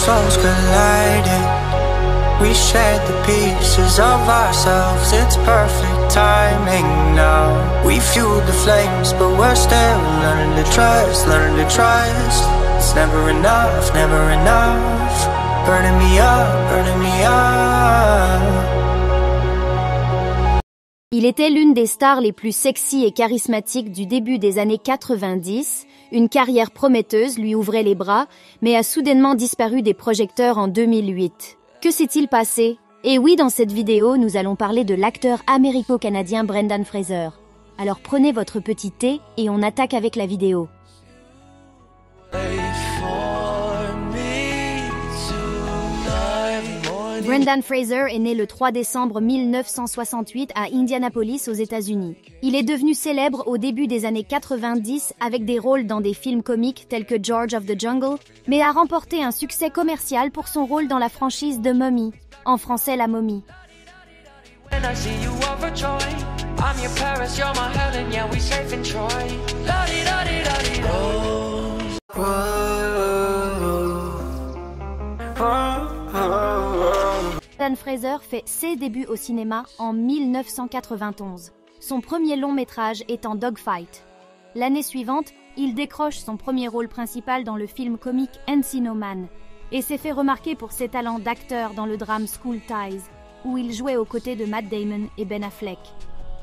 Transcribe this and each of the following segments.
souls colliding. We shared the pieces of ourselves, it's perfect timing now. We fueled the flames, but we're still learning to trust, learning to trust. It's never enough, never enough. Burning me up, burning me up. Il était l'une des stars les plus sexy et charismatiques du début des années 90. Une carrière prometteuse lui ouvrait les bras, mais a soudainement disparu des projecteurs en 2008. Que s'est-il passé? Et oui, dans cette vidéo, nous allons parler de l'acteur américo-canadien Brendan Fraser. Alors prenez votre petit thé et on attaque avec la vidéo. Brendan Fraser est né le 3 décembre 1968 à Indianapolis aux États-Unis. Il est devenu célèbre au début des années 90 avec des rôles dans des films comiques tels que George of the Jungle, mais a remporté un succès commercial pour son rôle dans la franchise The Mummy, en français La Momie. Brendan Fraser fait ses débuts au cinéma en 1991, son premier long métrage étant Dogfight. L'année suivante, il décroche son premier rôle principal dans le film comique Encino Man et s'est fait remarquer pour ses talents d'acteur dans le drame School Ties, où il jouait aux côtés de Matt Damon et Ben Affleck.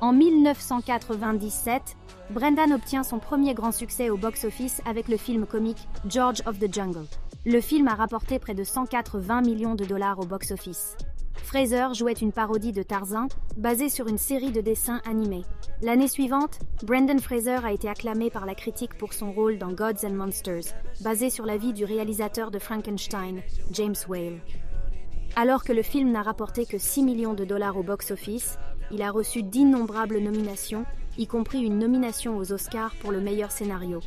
En 1997, Brendan obtient son premier grand succès au box-office avec le film comique George of the Jungle. Le film a rapporté près de 180 millions de dollars au box-office. Fraser jouait une parodie de Tarzan, basée sur une série de dessins animés. L'année suivante, Brendan Fraser a été acclamé par la critique pour son rôle dans Gods and Monsters, basé sur la vie du réalisateur de Frankenstein, James Whale. Alors que le film n'a rapporté que 6 millions de dollars au box-office, il a reçu d'innombrables nominations, y compris une nomination aux Oscars pour le meilleur scénario.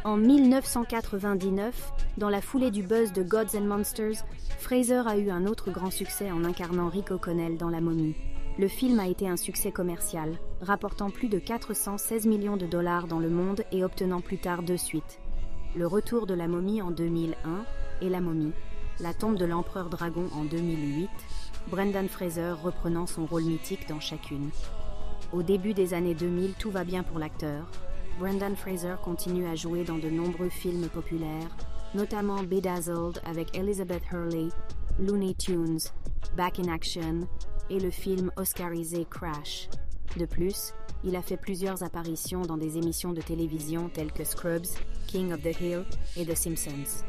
En 1999, dans la foulée du buzz de Gods and Monsters, Fraser a eu un autre grand succès en incarnant Rick O'Connell dans La Momie. Le film a été un succès commercial, rapportant plus de 416 millions de dollars dans le monde et obtenant plus tard 2 suites. Le retour de La Momie en 2001 et La Momie, La tombe de l'empereur dragon en 2008, Brendan Fraser reprenant son rôle mythique dans chacune. Au début des années 2000, tout va bien pour l'acteur. Brendan Fraser continue à jouer dans de nombreux films populaires, notamment Bedazzled avec Elizabeth Hurley, Looney Tunes, Back in Action et le film oscarisé Crash. De plus, il a fait plusieurs apparitions dans des émissions de télévision telles que Scrubs, King of the Hill et The Simpsons.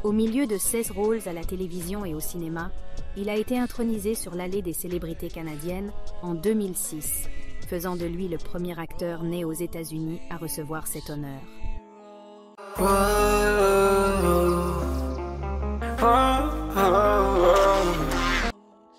Au milieu de 16 rôles à la télévision et au cinéma, il a été intronisé sur l'allée des célébrités canadiennes en 2006, faisant de lui le premier acteur né aux États-Unis à recevoir cet honneur.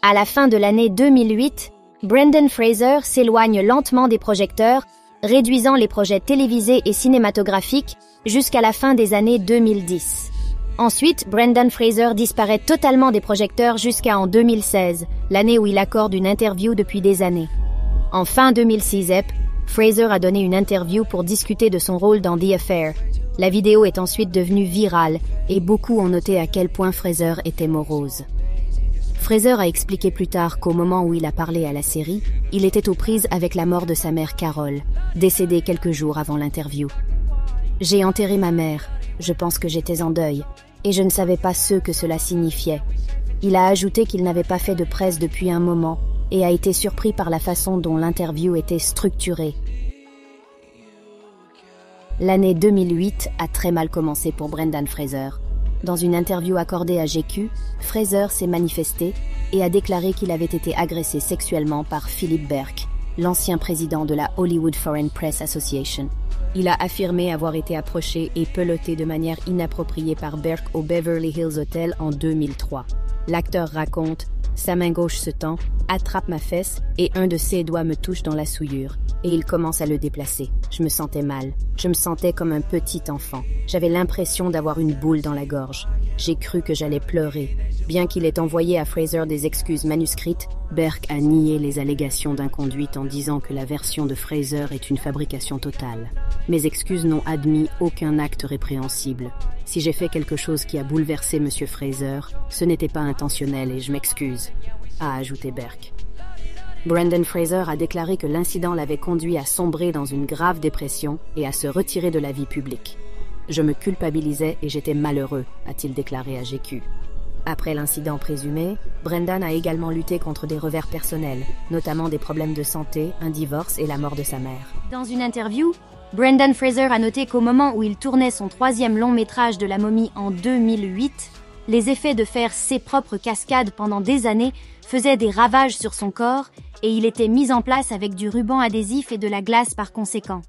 À la fin de l'année 2008, Brendan Fraser s'éloigne lentement des projecteurs, réduisant les projets télévisés et cinématographiques jusqu'à la fin des années 2010. Ensuite, Brendan Fraser disparaît totalement des projecteurs jusqu'à en 2016, l'année où il accorde une interview depuis des années. En fin 2006, Fraser a donné une interview pour discuter de son rôle dans The Affair. La vidéo est ensuite devenue virale et beaucoup ont noté à quel point Fraser était morose. Fraser a expliqué plus tard qu'au moment où il a parlé à la série, il était aux prises avec la mort de sa mère Carol, décédée quelques jours avant l'interview. « J'ai enterré ma mère, je pense que j'étais en deuil, et je ne savais pas ce que cela signifiait. » Il a ajouté qu'il n'avait pas fait de presse depuis un moment et a été surpris par la façon dont l'interview était structurée. L'année 2008 a très mal commencé pour Brendan Fraser. Dans une interview accordée à GQ, Fraser s'est manifesté et a déclaré qu'il avait été agressé sexuellement par Philip Berk, l'ancien président de la Hollywood Foreign Press Association. Il a affirmé avoir été approché et peloté de manière inappropriée par Berk au Beverly Hills Hotel en 2003. L'acteur raconte « Sa main gauche se tend, attrape ma fesse et un de ses doigts me touche dans la souillure. Et il commence à le déplacer. Je me sentais mal. Je me sentais comme un petit enfant. J'avais l'impression d'avoir une boule dans la gorge. J'ai cru que j'allais pleurer. Bien qu'il ait envoyé à Fraser des excuses manuscrites, Berk a nié les allégations d'inconduite en disant que la version de Fraser est une fabrication totale. Mes excuses n'ont admis aucun acte répréhensible. Si j'ai fait quelque chose qui a bouleversé M. Fraser, ce n'était pas intentionnel et je m'excuse, a ajouté Berk. Brendan Fraser a déclaré que l'incident l'avait conduit à sombrer dans une grave dépression et à se retirer de la vie publique. Je me culpabilisais et j'étais malheureux, a-t-il déclaré à GQ. Après l'incident présumé, Brendan a également lutté contre des revers personnels, notamment des problèmes de santé, un divorce et la mort de sa mère. Dans une interview, Brendan Fraser a noté qu'au moment où il tournait son 3e long métrage de La Momie en 2008, les effets de faire ses propres cascades pendant des années faisaient des ravages sur son corps et il était mis en place avec du ruban adhésif et de la glace par conséquent.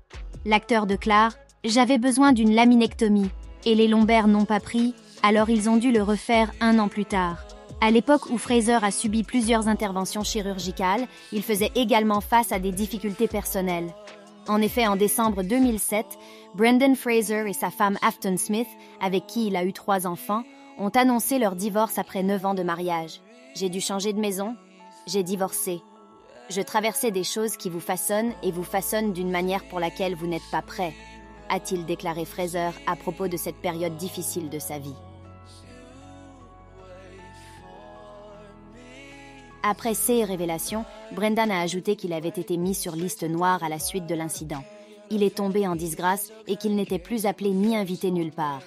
L'acteur déclare « J'avais besoin d'une laminectomie et les lombaires n'ont pas pris, alors ils ont dû le refaire 1 an plus tard. » À l'époque où Fraser a subi plusieurs interventions chirurgicales, il faisait également face à des difficultés personnelles. En effet, en décembre 2007, Brendan Fraser et sa femme Afton Smith, avec qui il a eu 3 enfants, ont annoncé leur divorce après 9 ans de mariage. « J'ai dû changer de maison, j'ai divorcé. Je traversais des choses qui vous façonnent et vous façonnent d'une manière pour laquelle vous n'êtes pas prêt, » a-t-il déclaré Fraser à propos de cette période difficile de sa vie. Après ces révélations, Brendan a ajouté qu'il avait été mis sur liste noire à la suite de l'incident. Il est tombé en disgrâce et qu'il n'était plus appelé ni invité nulle part.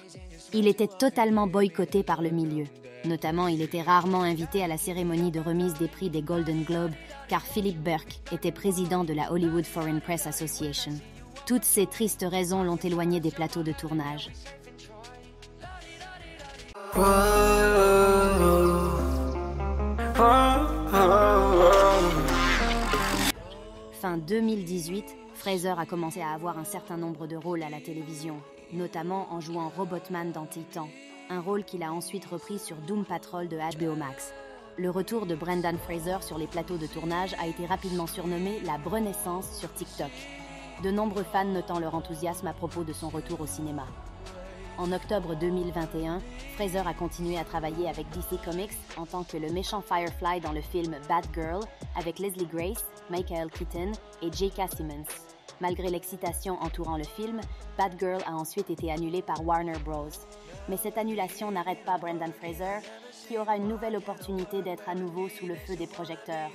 Il était totalement boycotté par le milieu. Notamment, il était rarement invité à la cérémonie de remise des prix des Golden Globes, car Philip Berk était président de la Hollywood Foreign Press Association. Toutes ces tristes raisons l'ont éloigné des plateaux de tournage. Fin 2018, Fraser a commencé à avoir un certain nombre de rôles à la télévision, notamment en jouant Robotman dans Titan, un rôle qu'il a ensuite repris sur Doom Patrol de HBO Max. Le retour de Brendan Fraser sur les plateaux de tournage a été rapidement surnommé la Brenaissance sur TikTok. De nombreux fans notant leur enthousiasme à propos de son retour au cinéma. En octobre 2021, Fraser a continué à travailler avec DC Comics en tant que le méchant Firefly dans le film Batgirl avec Leslie Grace, Michael Keaton et J.K. Simmons. Malgré l'excitation entourant le film, Batgirl a ensuite été annulée par Warner Bros. Mais cette annulation n'arrête pas Brendan Fraser, qui aura une nouvelle opportunité d'être à nouveau sous le feu des projecteurs.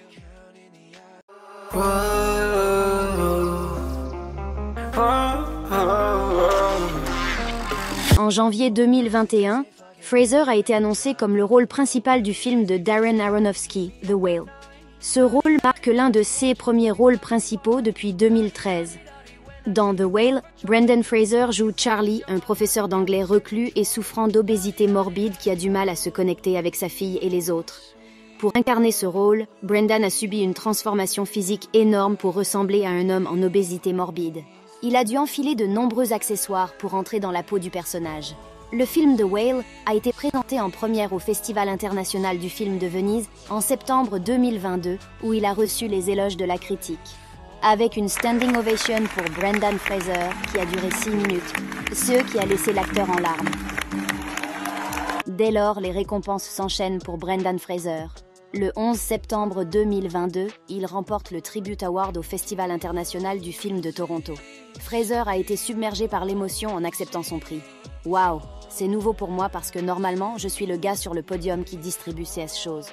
En janvier 2021, Fraser a été annoncé comme le rôle principal du film de Darren Aronofsky, The Whale. Ce rôle marque l'un de ses premiers rôles principaux depuis 2013. Dans The Whale, Brendan Fraser joue Charlie, un professeur d'anglais reclus et souffrant d'obésité morbide qui a du mal à se connecter avec sa fille et les autres. Pour incarner ce rôle, Brendan a subi une transformation physique énorme pour ressembler à un homme en obésité morbide. Il a dû enfiler de nombreux accessoires pour entrer dans la peau du personnage. Le film The Whale a été présenté en première au Festival international du film de Venise en septembre 2022, où il a reçu les éloges de la critique. Avec une standing ovation pour Brendan Fraser, qui a duré 6 minutes, ce qui a laissé l'acteur en larmes. Dès lors, les récompenses s'enchaînent pour Brendan Fraser. Le 11 septembre 2022, il remporte le Tribute Award au Festival international du film de Toronto. Fraser a été submergé par l'émotion en acceptant son prix. Waouh, c'est nouveau pour moi parce que normalement, je suis le gars sur le podium qui distribue ces choses.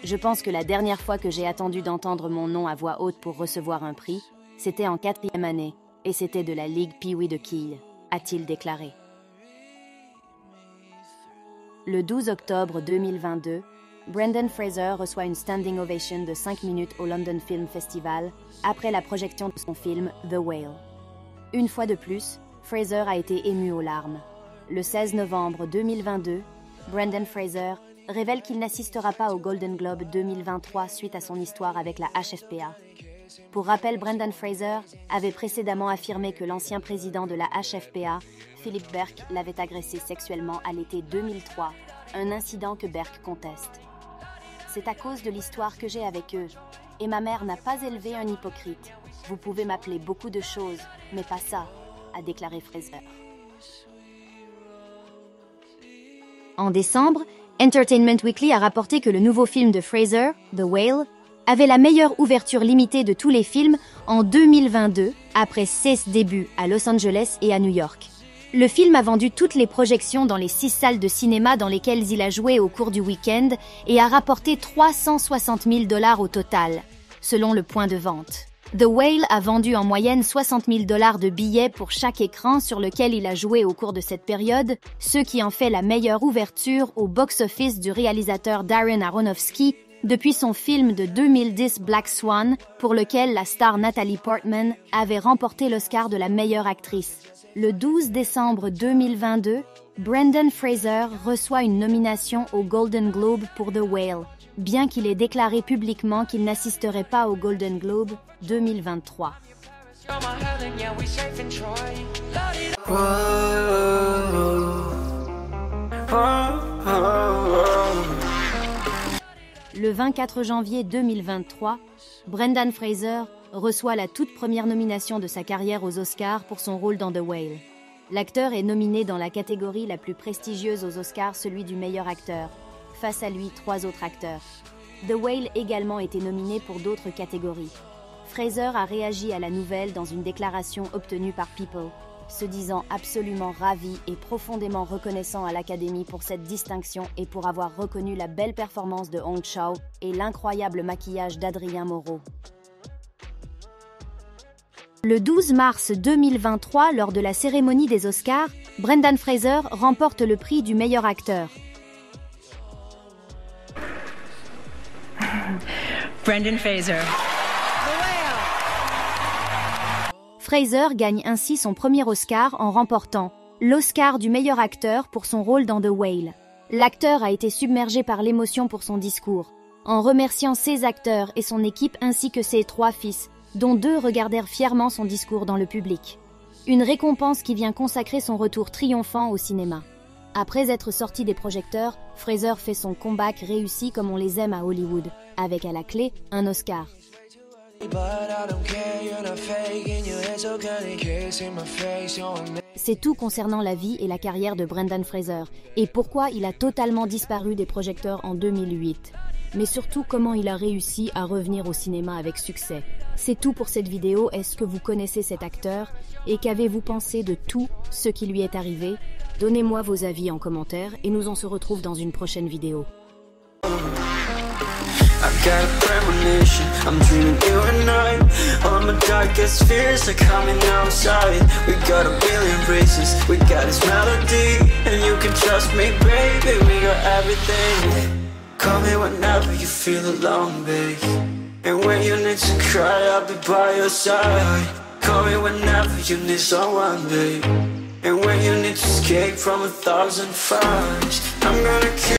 Je pense que la dernière fois que j'ai attendu d'entendre mon nom à voix haute pour recevoir un prix, c'était en 4e année, et c'était de la Ligue Pee-wee de Kiel, a-t-il déclaré. Le 12 octobre 2022, Brendan Fraser reçoit une standing ovation de 5 minutes au London Film Festival après la projection de son film The Whale. Une fois de plus, Fraser a été ému aux larmes. Le 16 novembre 2022, Brendan Fraser révèle qu'il n'assistera pas au Golden Globe 2023 suite à son histoire avec la HFPA. Pour rappel, Brendan Fraser avait précédemment affirmé que l'ancien président de la HFPA, Philip Berk, l'avait agressé sexuellement à l'été 2003, un incident que Berk conteste. C'est à cause de l'histoire que j'ai avec eux. Et ma mère n'a pas élevé un hypocrite. Vous pouvez m'appeler beaucoup de choses, mais pas ça, a déclaré Fraser. En décembre, Entertainment Weekly a rapporté que le nouveau film de Fraser, The Whale, avait la meilleure ouverture limitée de tous les films en 2022, après 16 débuts à Los Angeles et à New York. Le film a vendu toutes les projections dans les 6 salles de cinéma dans lesquelles il a joué au cours du week-end et a rapporté 360 000 $ au total, selon le point de vente. The Whale a vendu en moyenne 60 000 $ de billets pour chaque écran sur lequel il a joué au cours de cette période, ce qui en fait la meilleure ouverture au box-office du réalisateur Darren Aronofsky depuis son film de 2010 Black Swan, pour lequel la star Natalie Portman avait remporté l'Oscar de la meilleure actrice. Le 12 décembre 2022, Brendan Fraser reçoit une nomination au Golden Globe pour The Whale, bien qu'il ait déclaré publiquement qu'il n'assisterait pas au Golden Globe 2023. Le 24 janvier 2023, Brendan Fraser reçoit la toute première nomination de sa carrière aux Oscars pour son rôle dans The Whale. L'acteur est nominé dans la catégorie la plus prestigieuse aux Oscars, celui du meilleur acteur. Face à lui, 3 autres acteurs. The Whale également été nominé pour d'autres catégories. Fraser a réagi à la nouvelle dans une déclaration obtenue par People, se disant absolument ravi et profondément reconnaissant à l'Académie pour cette distinction et pour avoir reconnu la belle performance de Hong Chau et l'incroyable maquillage d'Adrien Moreau. Le 12 mars 2023, lors de la cérémonie des Oscars, Brendan Fraser remporte le prix du meilleur acteur. Brendan Fraser. Fraser gagne ainsi son premier Oscar en remportant l'Oscar du meilleur acteur pour son rôle dans The Whale. L'acteur a été submergé par l'émotion pour son discours, en remerciant ses acteurs et son équipe ainsi que ses 3 fils, dont 2 regardèrent fièrement son discours dans le public. Une récompense qui vient consacrer son retour triomphant au cinéma. Après être sorti des projecteurs, Fraser fait son comeback réussi comme on les aime à Hollywood, avec à la clé un Oscar. C'est tout concernant la vie et la carrière de Brendan Fraser, et pourquoi il a totalement disparu des projecteurs en 2008. Mais surtout comment il a réussi à revenir au cinéma avec succès. C'est tout pour cette vidéo. Est-ce que vous connaissez cet acteur? Et qu'avez-vous pensé de tout ce qui lui est arrivé? Donnez-moi vos avis en commentaire et nous on se retrouve dans une prochaine vidéo. I got a premonition, I'm dreaming you and I. All my darkest fears are coming outside. We got a billion races, we got this melody. And you can trust me, baby, we got everything. Call me whenever you feel alone, babe. And when you need to cry, I'll be by your side. Call me whenever you need someone, babe. And when you need to escape from 1,000 fires, I'm gonna kill